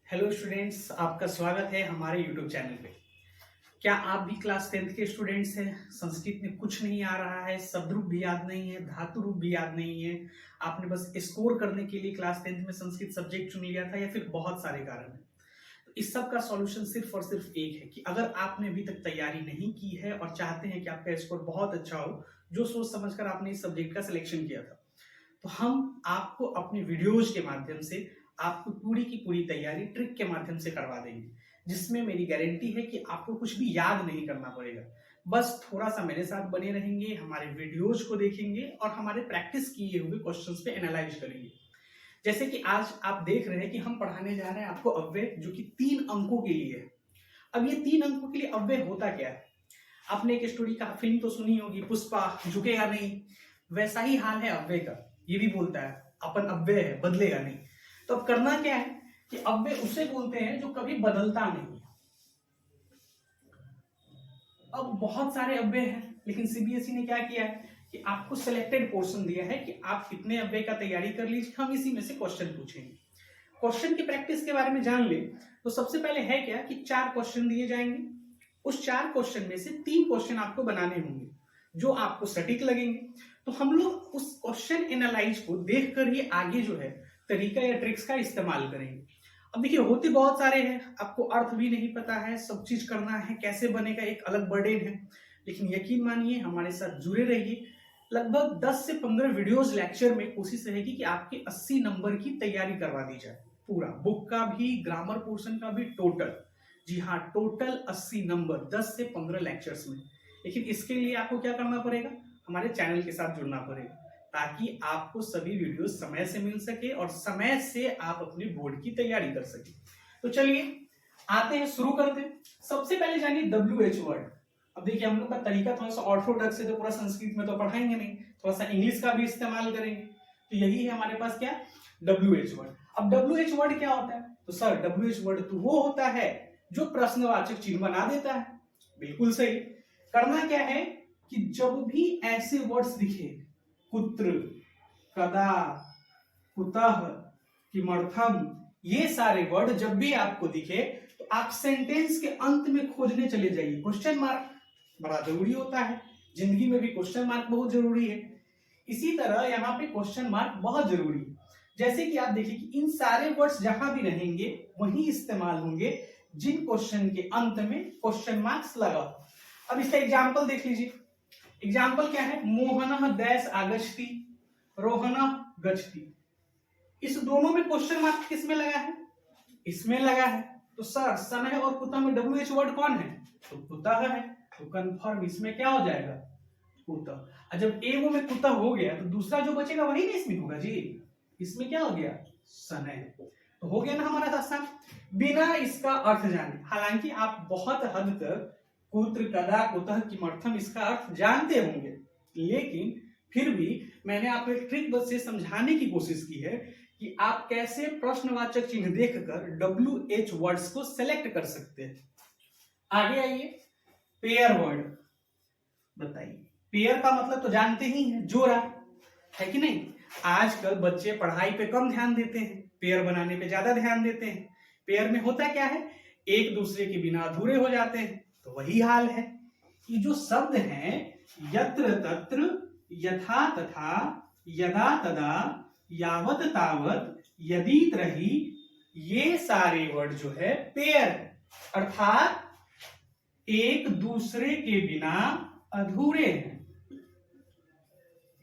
Hello students, आपका स्वागत है हमारे यूट्यूब चैनल पे। क्या आप भी क्लास 10th के स्टूडेंट्स हैं? संस्कृत में कुछ नहीं आ रहा है, शब्द रूप भी याद नहीं है, धातु रूप भी याद नहीं है, आपने बस स्कोर करने के लिए क्लास 10th में संस्कृत सब्जेक्ट चुन लिया था, या फिर बहुत सारे कारण हैं। तो इस सब का सॉल्यूशन सिर्फ और सिर्फ एक है कि अगर आपने अभी तक तैयारी नहीं की है और चाहते हैं कि आपका स्कोर बहुत अच्छा हो, जो सोच समझकर आपने इस सब्जेक्ट का सिलेक्शन किया था, तो हम आपको अपने वीडियोज के माध्यम से आपको पूरी की पूरी तैयारी ट्रिक के माध्यम से करवा देंगे, जिसमें मेरी गारंटी है कि आपको कुछ भी याद नहीं करना पड़ेगा। बस थोड़ा सा मेरे साथ बने रहेंगे, हमारे वीडियोज को देखेंगे और हमारे प्रैक्टिस किए हुए क्वेश्चंस पे एनालाइज करेंगे। जैसे कि आज आप देख रहे हैं कि हम पढ़ाने जा रहे हैं आपको अव्यय, जो कि 3 अंकों के लिए है। अब ये 3 अंकों के लिए अव्यय होता क्या है? आपने एक स्टोरी का फिल्म तो सुनी होगी, पुष्पा, झुकेगा नहीं। वैसा ही हाल है अव्यय का। ये भी बोलता है अपन अव्यय है, बदलेगा नहीं। तो अब करना क्या है कि अव्यय उसे बोलते हैं जो कभी बदलता नहीं। अब बहुत सारे अव्यय हैं, लेकिन सीबीएसई ने क्या किया है कि आपको सिलेक्टेड पोर्शन दिया है कि आप इतने अव्यय का तैयारी कर लीजिए, हम इसी में से क्वेश्चन पूछेंगे। क्वेश्चन की प्रैक्टिस के बारे में जान ले तो सबसे पहले है क्या कि 4 क्वेश्चन दिए जाएंगे। उस 4 क्वेश्चन में से 3 क्वेश्चन आपको बनाने होंगे जो आपको सटीक लगेंगे। तो हम लोग उस क्वेश्चन एनालाइज को देखकर ही आगे जो है तरीका या ट्रिक्स का इस्तेमाल करेंगे। अब देखिए, होते बहुत सारे हैं, आपको अर्थ भी नहीं पता है, सब चीज करना है, कैसे बनेगा एक अलग बर्डन है। लेकिन यकीन मानिए, हमारे साथ जुड़े रहिए। लगभग 10 से 15 वीडियोस लेक्चर में कोशिश रहेगी कि आपके 80 नंबर की तैयारी करवा दी जाए, पूरा बुक का भी, ग्रामर पोर्शन का भी, टोटल। जी हाँ, टोटल 80 नंबर 10 से 15 लेक्चर्स में। लेकिन इसके लिए आपको क्या करना पड़ेगा? हमारे चैनल के साथ जुड़ना पड़ेगा, ताकि आपको सभी वीडियो समय से मिल सके और समय से आप अपने बोर्ड की तैयारी कर सके। तो चलिए आते हैं, शुरू करते हैं। सबसे पहले जानिए WH वर्ड। अब देखिए, हम लोग का तरीका थोड़ा सा ऑर्थोडॉक्स है, तो पूरा संस्कृत में तो पढ़ाएंगे नहीं, थोड़ा सा इंग्लिश का भी इस्तेमाल करेंगे। तो यही है हमारे पास क्या, WH वर्ड। अब WH वर्ड क्या होता है? तो सर, WH वर्ड तो वो होता है जो प्रश्नवाचक चिन्ह बना देता है। बिल्कुल सही। करना क्या है कि जब भी ऐसे वर्ड्स दिखे, कुत्र, कदा, कुतः, किमर्थम, ये सारे वर्ड जब भी आपको दिखे तो आप सेंटेंस के अंत में खोजने चले जाइए। क्वेश्चन मार्क बड़ा जरूरी होता है, जिंदगी में भी क्वेश्चन मार्क बहुत जरूरी है। इसी तरह यहाँ पे क्वेश्चन मार्क बहुत जरूरी है। जैसे कि आप देखिए कि इन सारे वर्ड्स जहां भी रहेंगे वही इस्तेमाल होंगे जिन क्वेश्चन के अंत में क्वेश्चन मार्क्स लगा। अब इसका एग्जाम्पल देख लीजिए। एग्जाम्पल क्या है? मोहनः डैश आगच्छति, रोहनः गच्छति। इस दोनों में क्वेश्चन मार्क किस में लगा है? इसमें लगा है। तो सर, सनह और कुतः में WH वर्ड कौन है? तो कुतः है। तो कंफर्म इसमें क्या हो जाएगा? कुतः। और जब एगो में कुतः हो गया तो दूसरा जो बचेगा वही ना इसमें होगा जी। इसमें क्या हो गया? सनह। तो हो गया ना हमारा आसान, बिना इसका अर्थ जाने। हालांकि आप बहुत हद तक कुत्र, कदा, कुतः, किमर्थम इसका अर्थ जानते होंगे, लेकिन फिर भी मैंने आपको एक ट्रिक बस से समझाने की कोशिश की है कि आप कैसे प्रश्नवाचक चिन्ह देखकर WH वर्ड्स को सेलेक्ट कर सकते हैं। आगे आइए, पेयर वर्ड बताइए। पेयर का मतलब तो जानते ही हैं, जोड़ा, है कि नहीं? आजकल बच्चे पढ़ाई पे कम ध्यान देते हैं, पेयर बनाने पे ज्यादा ध्यान देते हैं। पेयर में होता क्या है? एक दूसरे के बिना अधूरे हो जाते हैं। तो वही हाल है कि जो शब्द हैं यत्र तत्र, यथा तथा, यदा तदा, यावत तावत, यदि त्रही, ये सारे वर्ड जो है पेयर, अर्थात एक दूसरे के बिना अधूरे हैं।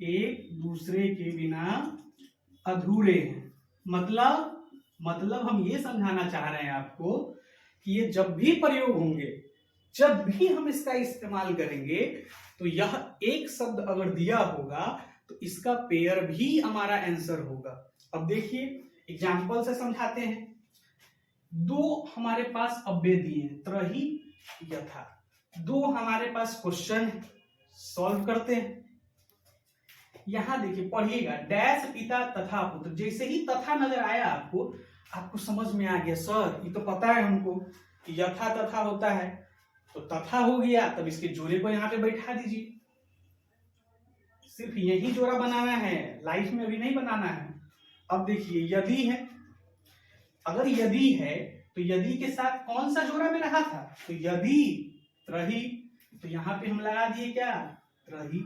एक दूसरे के बिना अधूरे हैं। मतलब हम ये समझाना चाह रहे हैं आपको कि ये जब भी प्रयोग होंगे, जब भी हम इसका इस्तेमाल करेंगे, तो यह एक शब्द अगर दिया होगा तो इसका पेयर भी हमारा आंसर होगा। अब देखिए, एग्जाम्पल से समझाते हैं। दो हमारे पास अव्यय दिए हैं, त्रही, यथा। दो हमारे पास क्वेश्चन सॉल्व करते हैं। यहां देखिए, पढ़िएगा, डैश पिता तथा पुत्र। जैसे ही तथा नजर आया आपको समझ में आ गया, सर ये तो पता है हमको कि यथा तथा होता है, तो तथा हो गया, तब इसके जोड़े को यहाँ पे बैठा दीजिए। सिर्फ यही जोड़ा बनाना है, लाइफ में अभी नहीं बनाना है। अब देखिए, यदि है, अगर यदि है तो यदि के साथ कौन सा जोड़ा में रहा था, तो यदि रही, तो यहां पे हम लगा दिए क्या, रही।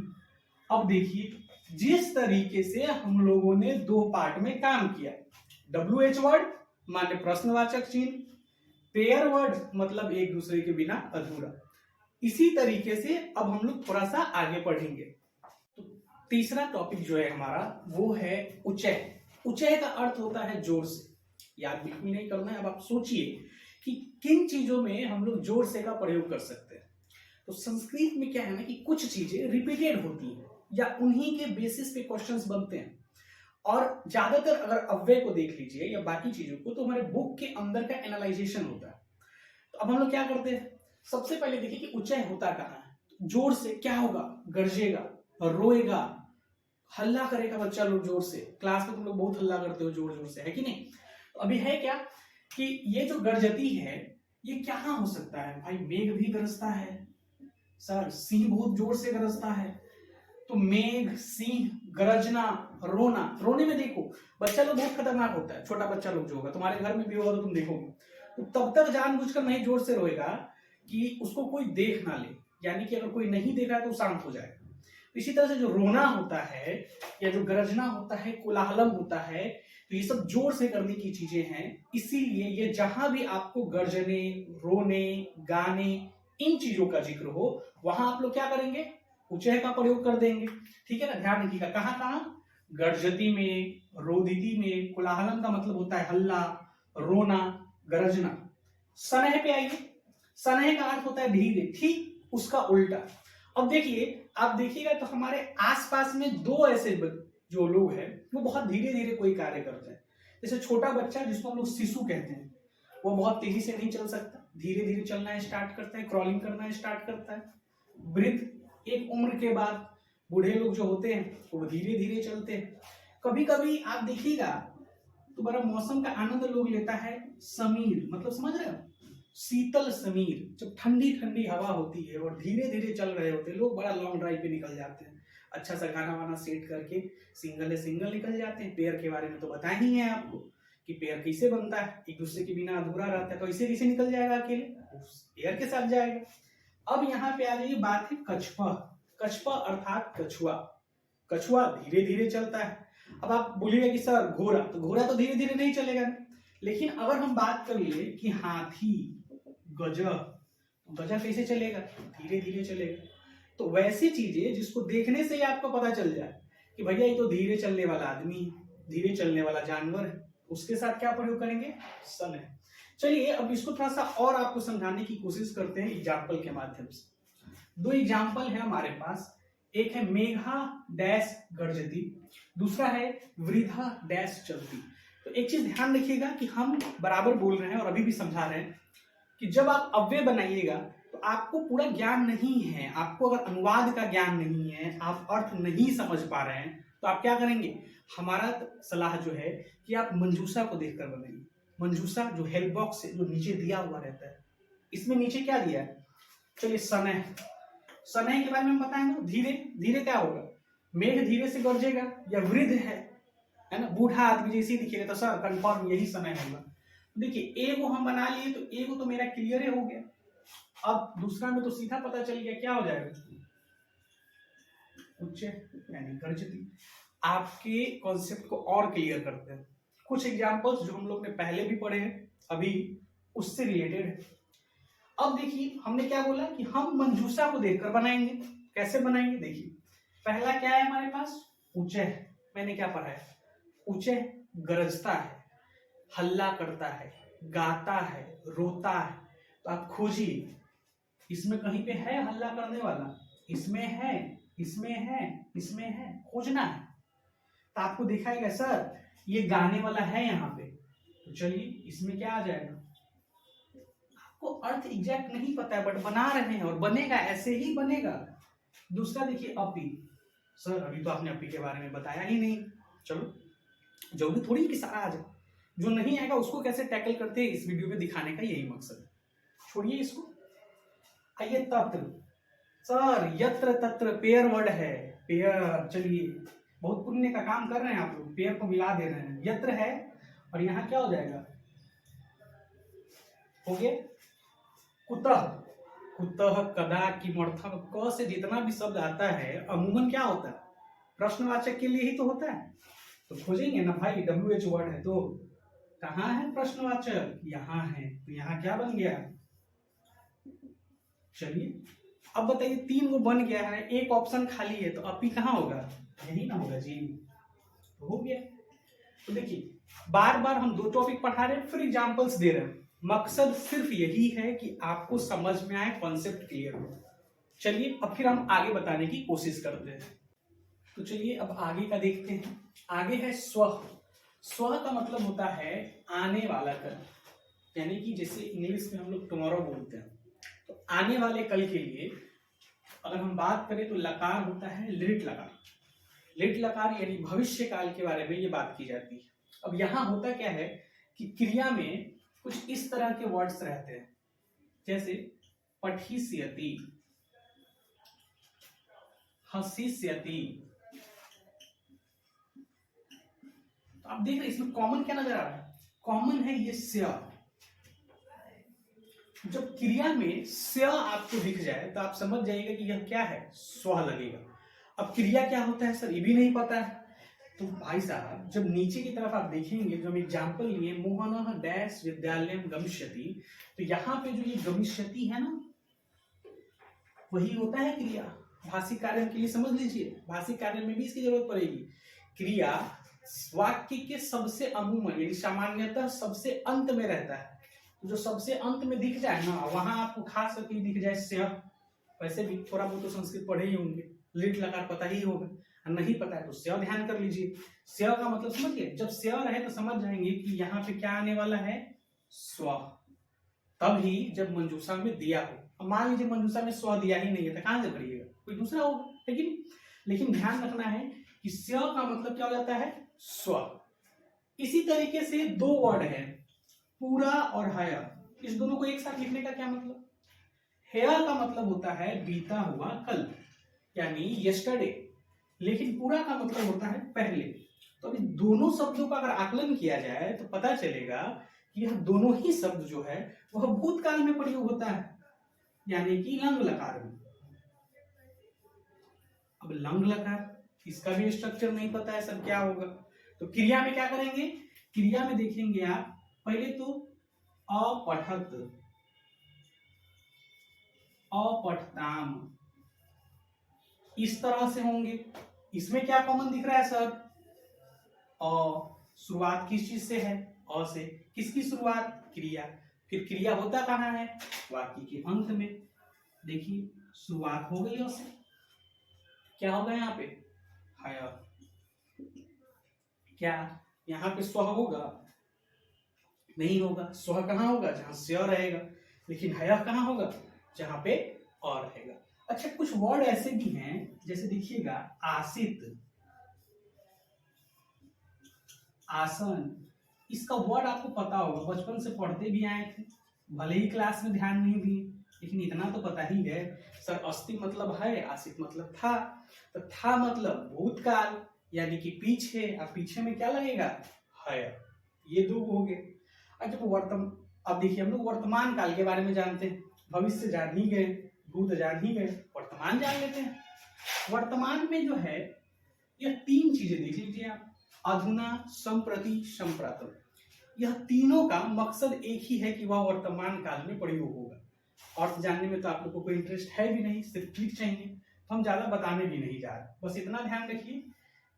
अब देखिए जिस तरीके से हम लोगों ने दो पार्ट में काम किया, WH वर्ड माने प्रश्नवाचक चिन्ह, पेयर वर्ड मतलब एक दूसरे के बिना अधूरा। इसी तरीके से अब हम लोग थोड़ा सा आगे पढ़ेंगे। तो तीसरा टॉपिक जो है हमारा वो है उच्चय। उच्चय का अर्थ होता है जोर से। याद बिल्कुल नहीं करना है। अब आप सोचिए कि किन चीजों में हम लोग जोर से का प्रयोग कर सकते हैं। तो संस्कृत में क्या है ना कि कुछ चीजें रिपीटेड होती हैं या उन्हीं के बेसिस पे क्वेश्चंस बनते हैं। और ज्यादातर अगर अव्यय को देख लीजिए या बाकी चीजों को, तो हमारे बुक के अंदर का एनालाइजेशन होता है। तो अब हम लोग क्या करते हैं, सबसे पहले देखिए कि उच्चय होता कहाँ है। जोर से क्या होगा, गरजेगा, रोएगा, हल्ला करेगा बच्चा लोग जोर से। क्लास में तुम लोग बहुत हल्ला करते हो जोर जोर से, है कि नहीं। तो अभी है क्या कि ये जो गरजती है ये क्या हो सकता है भाई, मेघ भी गरजता है सर, सिंह बहुत जोर से गरजता है। तो मेघ, सिंह, गरजना, रोना। रोने में देखो बच्चा लोग बहुत खतरनाक होता है, छोटा बच्चा लोग जो होगा, तुम्हारे घर में भी होगा तो तुम देखोगे, तो तब तक जानबूझकर नहीं जोर से रोएगा कि उसको कोई देख ना ले, यानी कि अगर कोई नहीं देखा तो शांत हो जाएगा। इसी तरह से जो रोना होता है या जो गरजना होता है, कोलाहलम होता है, तो ये सब जोर से करने की चीजें हैं। इसीलिए ये जहां भी आपको गर्जने, रोने, गाने, इन चीजों का जिक्र हो, वहां आप लोग क्या करेंगे, उच्चय का प्रयोग कर देंगे। ठीक है ना, ध्यान रखिएगा। कहां कहां, गर्जती में, रोदिती में। कोलाहलम का मतलब होता है हल्ला, रोना, गरजना। सनह पे आइए। सनह का अर्थ होता है धीरे, ठीक उसका उल्टा। अब देखिए, आप देखिएगा तो हमारे आसपास में दो ऐसे जो लोग हैं वो बहुत धीरे धीरे कोई कार्य करते हैं। जैसे छोटा बच्चा जिसको हम लोग शिशु कहते हैं, वो बहुत तेजी से नहीं चल सकता, धीरे धीरे चलना स्टार्ट करता है, क्रॉलिंग करना स्टार्ट करता है। वृद्ध एक उम्र के बाद, बूढ़े लोग जो होते हैं वो धीरे धीरे चलते हैं। कभी कभी आप देखिएगा तो बड़ा मौसम का आनंद लोग लेता है समीर, मतलब समझ रहे हो, शीतल समीर। जब ठंडी ठंडी हवा होती है और धीरे धीरे चल रहे होते हैं लोग, बड़ा लॉन्ग ड्राइव पे निकल जाते हैं, अच्छा सा गाना वाना सेट करके सिंगल सिंगल निकल जाते हैं। पेयर के बारे में तो बताया ही है आपको कि पेयर कैसे बनता है, एक दूसरे के बिना अधूरा रहता है, तो इसे कैसे निकल जाएगा अकेले, पेयर के साथ जाएगा। अब यहाँ पे आ जाइए, बात है कछुआ। कछुआ अर्थात कछुआ। कछुआ धीरे धीरे चलता है। अब आप बोलिएगा कि सर घोड़ा, तो घोड़ा तो धीरे धीरे नहीं चलेगा ना। लेकिन अगर हम बात कर ले कि हाथी, गजब, गजब कैसे चलेगा, धीरे धीरे चलेगा। तो वैसी चीजें जिसको देखने से ही आपको पता चल जाए कि भैया ये तो धीरे चलने वाला आदमी, धीरे चलने वाला जानवर है, उसके साथ क्या प्रयोग करेंगे, सन है। चलिए अब इसको थोड़ा सा और आपको समझाने की कोशिश करते हैं एग्जाम्पल के माध्यम से। दो एग्जाम्पल है हमारे पास, एक है मेघा डैश गर्जती, दूसरा है वृद्धा डैश चलती। तो एक चीज ध्यान रखिएगा कि हम बराबर बोल रहे हैं और अभी भी समझा रहे हैं कि जब आप अव्यय बनाइएगा तो आपको पूरा ज्ञान नहीं है, आपको अगर अनुवाद का ज्ञान नहीं है, आप अर्थ नहीं समझ पा रहे हैं, तो आप क्या करेंगे, हमारा सलाह जो है कि आप मंजूषा को देखकर बनाइए। मंजूषा जो हेल्प बॉक्स है, जो नीचे दिया हुआ रहता है, इसमें नीचे क्या दिया है, चलिए सनह। सनह के बारे में हम बताएंगे। धीरे धीरे क्या होगा, मेघ धीरे से गरजेगा, या वृद्ध है ना, बूढ़ा आदमी जैसे दिखेगा, तो सर कंफर्म यही समय होगा। देखिए ए को हम बना लिए, तो ए को तो मेरा क्लियर हो गया। अब दूसरा में तो सीधा पता चल गया क्या हो जाएगा, उच्च यानी गर्जती। आपके कॉन्सेप्ट को और क्लियर करते हैं कुछ एग्जांपल्स जो हम लोग ने पहले भी पढ़े हैं, अभी उससे रिलेटेड है। अब देखिए हमने क्या बोला कि हम मंजूषा को देखकर बनाएंगे। कैसे बनाएंगे, देखिए पहला क्या है हमारे पास, उच्चय। मैंने क्या पढ़ा है, उच्चय गरजता है, हल्ला करता है, गाता है, रोता है। तो आप खोजिए, इसमें कहीं पे है हल्ला करने वाला, इसमें है, इसमें है, इसमें है, खोजना है। तो आपको दिखाएगा सर ये गाने वाला है यहाँ पे, तो चलिए इसमें क्या आ जाएगा। आपको अर्थ एग्जैक्ट नहीं पता है बट बना रहे हैं और बनेगा, ऐसे ही बनेगा। दूसरा देखिए अपी। सर अभी तो आपने अपी के बारे में बताया ही नहीं। चलो जरूरी थोड़ी कि सारा आ जाए, जो नहीं आएगा उसको कैसे टैकल करते हैं इस वीडियो में दिखाने का यही मकसद है। छोड़िए इसको, आइए तत्र। सर यत्र तत्र पेयर वर्ड है, पेयर। चलिए बहुत पुण्य का काम कर रहे हैं आप लोग, पेयर को मिला दे रहे हैं। यत्र है और यहाँ क्या हो जाएगा, हो गया। कुतः, कुतः, कदा, किमर्थम, क से जितना भी शब्द आता है अमूमन क्या होता है, प्रश्नवाचक के लिए ही तो होता है। तो खोजेंगे ना भाई, WH वर्ड है तो कहाँ है प्रश्नवाचक, यहाँ है, तो यहाँ क्या बन गया। चलिए अब बताइए, 3 वो बन गया है, एक ऑप्शन खाली है, तो अपी कहाँ होगा, यही ना होगा जी। तो हो गया। तो देखिए बार बार हम 2 टॉपिक पढ़ा रहे हैं, फिर एग्जांपल्स दे रहे हैं, मकसद सिर्फ यही है कि आपको समझ में आए, कॉन्सेप्ट क्लियर हो। चलिए अब फिर हम आगे बताने की कोशिश करते हैं। तो चलिए अब आगे का देखते हैं। आगे है स्व। स्व का मतलब होता है आने वाला कल, यानी कि जैसे इंग्लिश में हम लोग टुमारो बोलते हैं, तो आने वाले कल के लिए अगर हम बात करें तो लकार होता है लिट लकार। लिट लकार यानी भविष्य काल के बारे में ये बात की जाती है। अब यहाँ होता क्या है कि क्रिया में कुछ इस तरह के वर्ड्स रहते हैं, जैसे पठिष्यति, हसिष्यति। आप देख रहे हैं इसमें कॉमन क्या नजर आ रहा है, कॉमन है ये स्य। जब क्रिया में स्य आपको दिख जाए तो आप समझ जाइएगा कि यह क्या है, स्व लगेगा। अब क्रिया क्या होता है सर, ये भी नहीं पता है। तो भाई साहब जब नीचे की तरफ आप देखेंगे, जो हम एग्जाम्पल लिए, मोहन डैश विद्यालय गमिष्यति, तो यहाँ पे जो ये गमिष्यति है ना, वही होता है क्रिया। भाषिक कार्य के लिए समझ लीजिए, भाषिक कार्य में भी इसकी जरूरत पड़ेगी। क्रिया वाक्य के सबसे अमूमन यानी सामान्यतः सबसे अंत में रहता है। जो सबसे अंत में दिख जाए ना, वहां आपको खास करके दिख जाए स्य। वैसे भी थोड़ा बहुत तो संस्कृत पढ़े ही होंगे, लिट लकार पता ही होगा, नहीं पता है तो स्य ध्यान कर लीजिए। स्य का मतलब समझिए, जब स्य रहे तो समझ जाएंगे कि यहाँ पे क्या आने वाला है, स्व। तभी जब मंजूषा में दिया हो, अब मान लीजिए मंजूषा में स्व दिया ही नहीं है तो कहां से पढ़िएगा, कोई दूसरा होगा, लेकिन ध्यान रखना है कि स्य का मतलब क्या हो जाता है, स्व। इसी तरीके से 2 वर्ड है, पूरा और हया। इस दोनों को एक साथ लिखने का क्या मतलब, हेया का मतलब होता है बीता हुआ कल, यानी यस्टरडे, लेकिन पूरा का मतलब होता है पहले। तो अभी दोनों शब्दों का अगर आकलन किया जाए तो पता चलेगा कि यह दोनों ही शब्द जो है वह भूतकाल में प्रयोग होता है, यानी कि लंग लकार में। अब लंग लकार, इसका भी स्ट्रक्चर नहीं पता है सर क्या होगा, तो क्रिया में क्या करेंगे, क्रिया में देखेंगे आप पहले तो अपठत, अपठताम, इस तरह से होंगे। इसमें क्या कॉमन दिख रहा है सर, अ। शुरुआत किस चीज से है, अ से। किसकी शुरुआत, क्रिया। फिर क्रिया होता कहाँ है, वाक्य के अंत में। देखिए शुरुआत हो गई अ से, क्या होगा यहाँ पे, हया। क्या यहाँ पे स्व होगा, नहीं होगा। स्व कहाँ होगा, जहां स्य रहेगा, लेकिन हया कहाँ होगा, जहां पे अ रहेगा। अच्छा कुछ वर्ड ऐसे भी हैं, जैसे देखिएगा आसित, आसन, इसका वर्ड आपको पता होगा, बचपन से पढ़ते भी आए थे, भले ही क्लास में ध्यान नहीं दिए, लेकिन इतना तो पता ही है सर, अस्ति मतलब है, आसित मतलब था, तो था मतलब भूतकाल यानी कि पीछे, अब पीछे में क्या लगेगा, है। ये 2 हो गए। अब देखिए हम लोग वर्तमान काल के बारे में जानते हैं, भविष्य जान ही गए, भूत जान ही गए, वर्तमान जान लेते हैं। वर्तमान में जो है यह 3 चीजें देख लीजिए आप, अधुना, संप्रति, संप्रातम, यह तीनों का मकसद एक ही है कि वह वर्तमान काल में प्रयोग होगा। अर्थ जानने में तो आप लोग को कोई इंटरेस्ट है भी नहीं, सिर्फ क्लिक चाहिए, तो हम ज्यादा बताने भी नहीं जा रहे, बस इतना ध्यान रखिए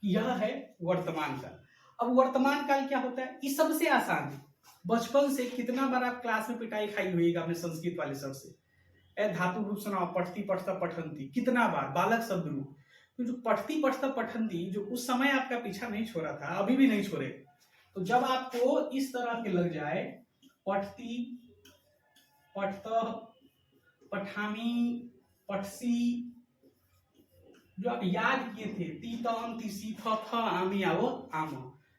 कि यह है वर्तमान काल। अब वर्तमान काल क्या होता है, ये सबसे आसान है। बचपन से कितना बार आप क्लास में पिटाई खाई हुई अपने संस्कृत वाले शब्द से, धातु रूप सुनाओ, पठती पठता पठंती, कितना बार, बालक शब्द रूप। तो जो पठती पठता पठंती जो उस समय आपका पीछा नहीं छोड़ा था, अभी भी नहीं छोड़े, तो जब आपको इस तरह के लग जाए, पठती, पठता, पठामी, पठसी, जो आप याद किए थे, तीतम, तीसी, थ, आमी, आवो, आम,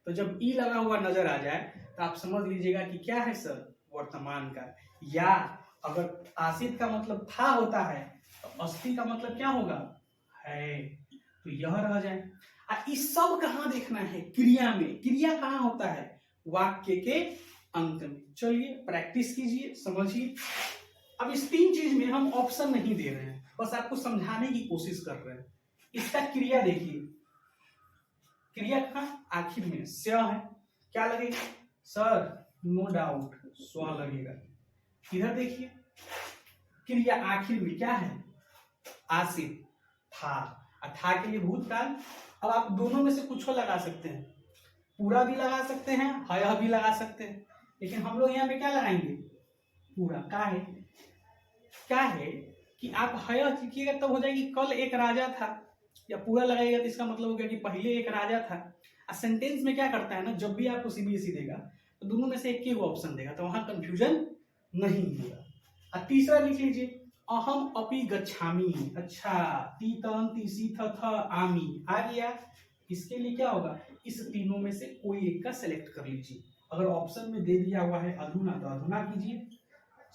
तो जब ई लगा हुआ नजर आ जाए तो आप समझ लीजिएगा कि क्या है सर, वर्तमान का। या अगर आसित का मतलब था होता है तो अस्ति का मतलब क्या होगा, है, तो यह रह जाए। इस सब कहाँ देखना है, क्रिया में। क्रिया कहाँ होता है, वाक्य के अंत में। चलिए प्रैक्टिस कीजिए, समझिए। अब इस 3 चीज में हम ऑप्शन नहीं दे रहे हैं, बस आपको समझाने की कोशिश कर रहे हैं। इसका क्रिया देखिए, क्रिया का आखिर में स्य है, क्या लगेगा सर? नो डाउट स्व लगेगा। इधर देखिए क्रिया आखिर में क्या है? आसित था, था के लिए भूतकाल। अब आप दोनों में से कुछ लगा सकते हैं, पूरा भी लगा सकते हैं, हय भी लगा सकते हैं, लेकिन हम लोग यहाँ पे क्या लगाएंगे? पूरा। क्या है कि आप हय लिखिएगा तब हो जाएगी कल एक राजा था, या पूरा लगाइएगा तो इसका मतलब हो गया कि पहले एक राजा था। सेंटेंस में क्या करता है ना, जब भी आपको सीबीएसई देगा तो दोनों में से एक ही ऑप्शन देगा, तो वहां कंफ्यूजन नहीं होगा। तीसरा लिख लीजिए, अहम अपि गच्छामि। अच्छा, तीतन तीसी थ आमी आ गया। इसके लिए क्या होगा? इस तीनों में से कोई एक का सिलेक्ट कर लीजिए। अगर ऑप्शन में दे दिया हुआ है अधुना तो अधुना कीजिए,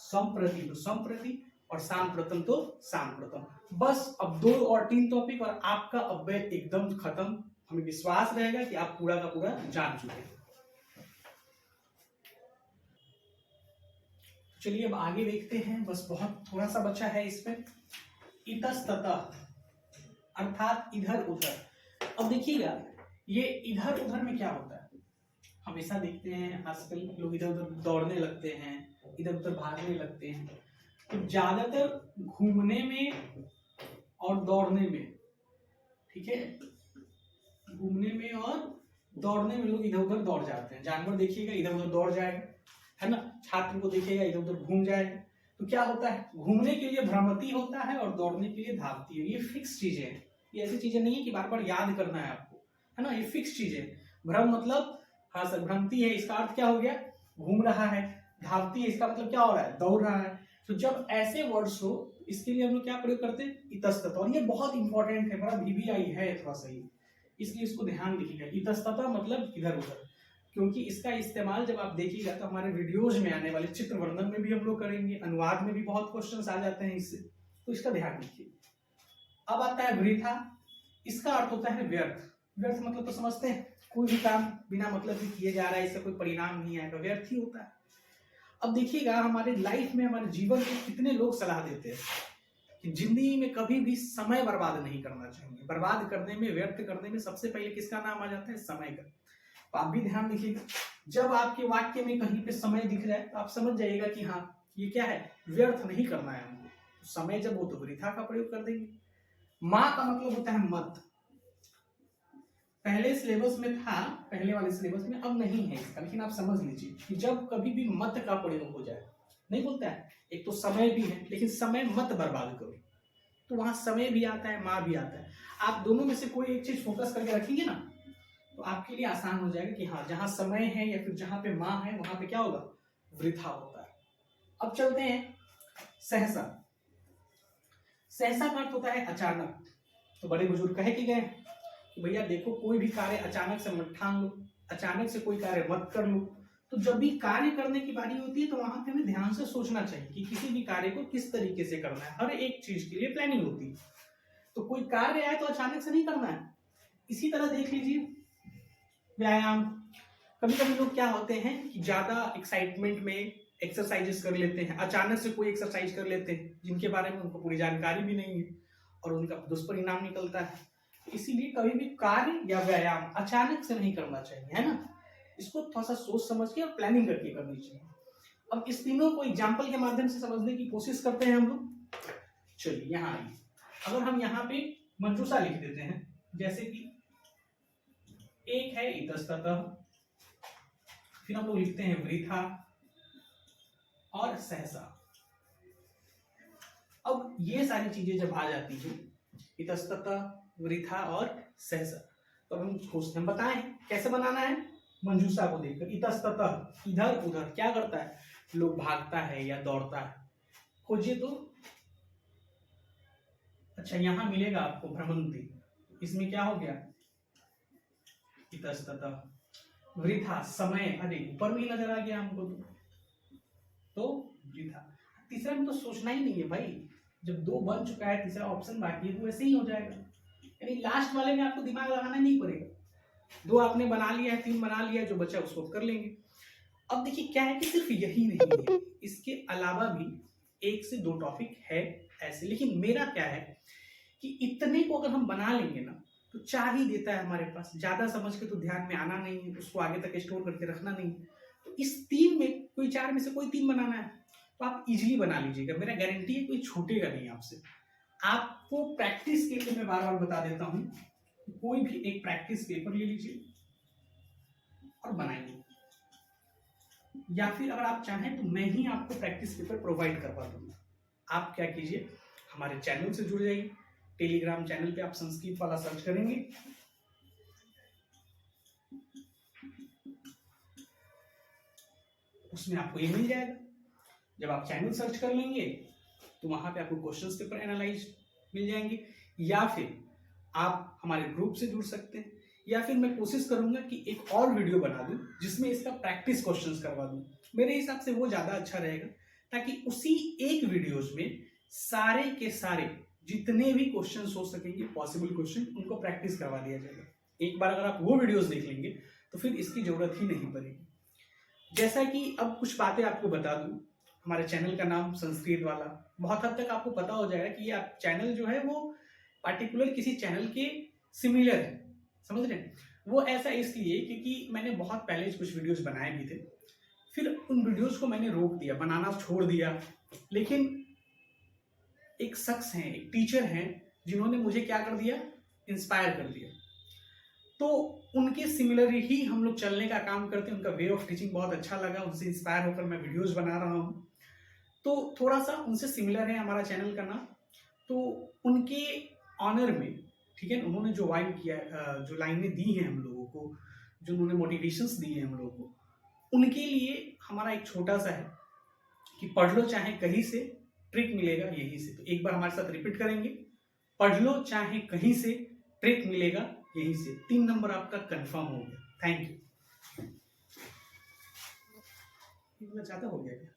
संप्रति तो संप्रति, और सांप्रतम तो सांप्रतम। बस अब 2 और 3 टॉपिक और आपका अव्यय एकदम खत्म। हमें विश्वास रहेगा कि आप पूरा का पूरा जान चुके हैं। चलिए अब आगे देखते हैं, बस बहुत थोड़ा सा बचा है इसमें। इतस्ततः अर्थात इधर उधर। अब देखिएगा ये इधर उधर में क्या होता है, हमेशा देखते हैं आजकल लोग इधर उधर दौड़ने लगते हैं, इधर उधर भागने लगते हैं। तो ज्यादातर घूमने में और दौड़ने में, ठीक है, घूमने में और दौड़ने में लोग इधर उधर दौड़ जाते हैं। जानवर देखिएगा इधर उधर दौड़ जाएगा, है ना। छात्र को देखिएगा इधर उधर घूम जाएगा। तो क्या होता है, घूमने के लिए भ्रमति होता है और दौड़ने के लिए धावती है। ये फिक्स चीजें हैं, ये ऐसी चीजें नहीं है कि बार बार याद करना है आपको, है ना। ये फिक्स चीजें। भ्रम मतलब, हाँ सर, भ्रमती है, इसका अर्थ क्या हो गया? घूम रहा है। धावती है, इसका मतलब क्या हो रहा है? दौड़ रहा है। तो जब ऐसे वर्ड्स हो, इसके लिए हम लोग क्या प्रयोग करते हैं? इतस्तत। और ये बहुत इंपॉर्टेंट है, बड़ा VBI है थोड़ा सा ही, इसलिए इसको ध्यान रखिएगा। इतस्तत मतलब इधर उधर, क्योंकि इसका इस्तेमाल जब आप देखिएगा तो हमारे वीडियोज में आने वाले चित्र वर्णन में भी हम लोग करेंगे, अनुवाद में भी बहुत क्वेश्चंस आ जाते हैं इससे, तो इसका ध्यान रखिए। अब आता है वृथा। इसका अर्थ होता है व्यर्थ। व्यर्थ मतलब तो समझते हैं, कोई भी काम बिना मतलब ही किए जा रहा है, इससे कोई परिणाम नहीं आएगा, व्यर्थ ही होता है। अब देखिएगा हमारे लाइफ में, हमारे जीवन में कितने लोग सलाह देते हैं कि जिंदगी में कभी भी समय बर्बाद नहीं करना चाहिए। बर्बाद करने में, व्यर्थ करने में सबसे पहले किसका नाम आ जाता है? समय का। तो आप भी ध्यान रखिएगा, जब आपके वाक्य में कहीं पे समय दिख रहा है तो आप समझ जाइएगा कि हाँ ये क्या है, व्यर्थ नहीं करना है हमको। तो समय जब हो तो वृथा का प्रयोग कर देंगे। माँ का मतलब होता है मत। पहले सिलेबस में था, पहले वाले सिलेबस में, अब नहीं है इसका, लेकिन आप समझ लीजिए कि जब कभी भी मत का प्रयोग हो जाए, नहीं बोलता है, एक तो समय भी है, लेकिन समय मत बर्बाद करो, तो वहां समय भी आता है, माँ भी आता है। आप दोनों में से कोई एक चीज फोकस करके रखेंगे ना, तो आपके लिए आसान हो जाएगा कि हाँ जहां समय है या फिर जहां पे माँ है वहां पे क्या होगा? वृथा होता है। अब चलते हैं सहसा। सहसा का अर्थ होता है अचानक। तो बड़े बुजुर्ग कहे कि गए कि भैया देखो, कोई भी कार्य अचानक से मत ठान लो, अचानक से कोई कार्य मत कर लो। तो जब भी कार्य करने की बारी होती है तो वहां पे हमें ध्यान से सोचना चाहिए कि किसी भी कार्य को किस तरीके से करना है। हर एक चीज के लिए प्लानिंग होती है, तो कोई कार्य आए तो अचानक से नहीं करना है। इसी तरह देख लीजिए व्यायाम। कभी कभी लोग क्या होते हैं कि ज्यादा एक्साइटमेंट में एक्सरसाइजेस कर लेते हैं, अचानक से कोई एक्सरसाइज कर लेते हैं जिनके बारे में उनको पूरी जानकारी भी नहीं है और उनका दुष्परिणाम निकलता है। इसीलिए कभी भी कार्य या व्यायाम अचानक से नहीं करना चाहिए, है ना। इसको थोड़ा सा सोच समझ के और प्लानिंग करके करनी चाहिए। अब इस तीनों को एग्जाम्पल के माध्यम से समझने की कोशिश करते हैं हम लोग। चलिए यहाँ आइए, अगर हम यहाँ पे मंजूषा लिख देते हैं, जैसे कि एक है इतस्ततः, फिर हम लोग लिखते हैं वृथा और सहसा। अब ये सारी चीजें जब आ जाती है, इतस्ततः, वृथा और सहसा, तो हम बताएं कैसे बनाना है। मंजूषा को देखकर इतस्ततः इधर उधर क्या करता है, लोग भागता है या दौड़ता है, खोजिए तो। अच्छा यहां मिलेगा आपको भ्रमंती, इसमें क्या हो गया इतस्ततः। वृथा समय, अरे ऊपर भी नजर आ गया हमको तो वृथा। तीसरा में तो सोचना ही नहीं है भाई, जब 2 बन चुका है, तीसरा ऑप्शन बाकी है तो वैसे ही हो जाएगा। यानी लास्ट वाले में आपको दिमाग लगाना नहीं पड़ेगा। 2 आपने बना लिया है, 3 बना लिया है, जो बचा उसको कर लेंगे। अब देखिए क्या है कि सिर्फ यही नहीं है, इसके अलावा भी 1 से 2 टॉपिक है ऐसे, लेकिन मेरा क्या है कि इतने को अगर हम बना लेंगे ना तो 4 ही देता है हमारे पास, ज्यादा समझ के तो ध्यान में आना नहीं है, उसको आगे तक स्टोर करके रखना नहीं है। तो इस 3 में कोई 4 में से कोई 3 बनाना है तो आप इजीली बना लीजिएगा, मेरा गारंटी है कोई छूटेगा नहीं आपसे। आपको प्रैक्टिस के लिए मैं बार बार बता देता हूं, कोई भी एक प्रैक्टिस पेपर ले लीजिए और बनाइए, या फिर अगर आप चाहें तो मैं ही आपको प्रैक्टिस पेपर प्रोवाइड करवा दूंगा। आप क्या कीजिए, हमारे चैनल से जुड़ जाइए, टेलीग्राम चैनल पे आप संस्कृत वाला सर्च करेंगे, उसमें आपको ये मिल जाएगा। जब आप चैनल सर्च कर लेंगे तो वहां पे आपको क्वेश्चंस पेपर एनालाइज मिल जाएंगे, या फिर आप हमारे ग्रुप से जुड़ सकते हैं, या फिर मैं कोशिश करूंगा कि एक और वीडियो बना दूं जिसमें इसका प्रैक्टिस क्वेश्चंस करवा दूं। मेरे हिसाब से वो ज्यादा अच्छा रहेगा, ताकि उसी एक वीडियोज में सारे के सारे जितने भी क्वेश्चंस हो सकेंगे पॉसिबल क्वेश्चन, उनको प्रैक्टिस करवा दिया जाएगा। एक बार अगर आप वो वीडियोस देख लेंगे तो फिर इसकी जरूरत ही नहीं पड़ेगी। जैसा कि अब कुछ बातें आपको बता दूं, हमारे चैनल का नाम संस्कृत वाला, बहुत हद तक आपको पता हो जाएगा कि ये आप चैनल जो है वो पार्टिकुलर किसी चैनल के सिमिलर है, समझ रहे हैं। वो ऐसा इसलिए क्योंकि मैंने बहुत पहले कुछ वीडियोस बनाए भी थे, फिर उन वीडियोस को मैंने रोक दिया, बनाना छोड़ दिया। लेकिन एक शख्स हैं, एक टीचर हैं, जिन्होंने मुझे क्या कर दिया, इंस्पायर कर दिया। तो उनके सिमिलर ही हम लोग चलने का काम करते हैं, उनका वे ऑफ टीचिंग बहुत अच्छा लगा, उनसे इंस्पायर होकर मैं वीडियोस बना रहा हूँ। तो थोड़ा सा उनसे सिमिलर है हमारा चैनल का नाम, तो उनके ऑनर में, ठीक है, उन्होंने जो वाइब किया, जो लाइनें दी हैं हम लोगों को, जो उन्होंने मोटिवेशंस दी हैं हम लोगों को, उनके लिए हमारा एक छोटा सा है कि पढ़ लो चाहे कहीं से, ट्रिक मिलेगा यहीं से। तो एक बार हमारे साथ रिपीट करेंगे, पढ़ लो चाहे कहीं से, ट्रिक मिलेगा यहीं से। 3 नंबर आपका कंफर्म हो गया। Thank you. इतना ज्यादा हो गया क्या?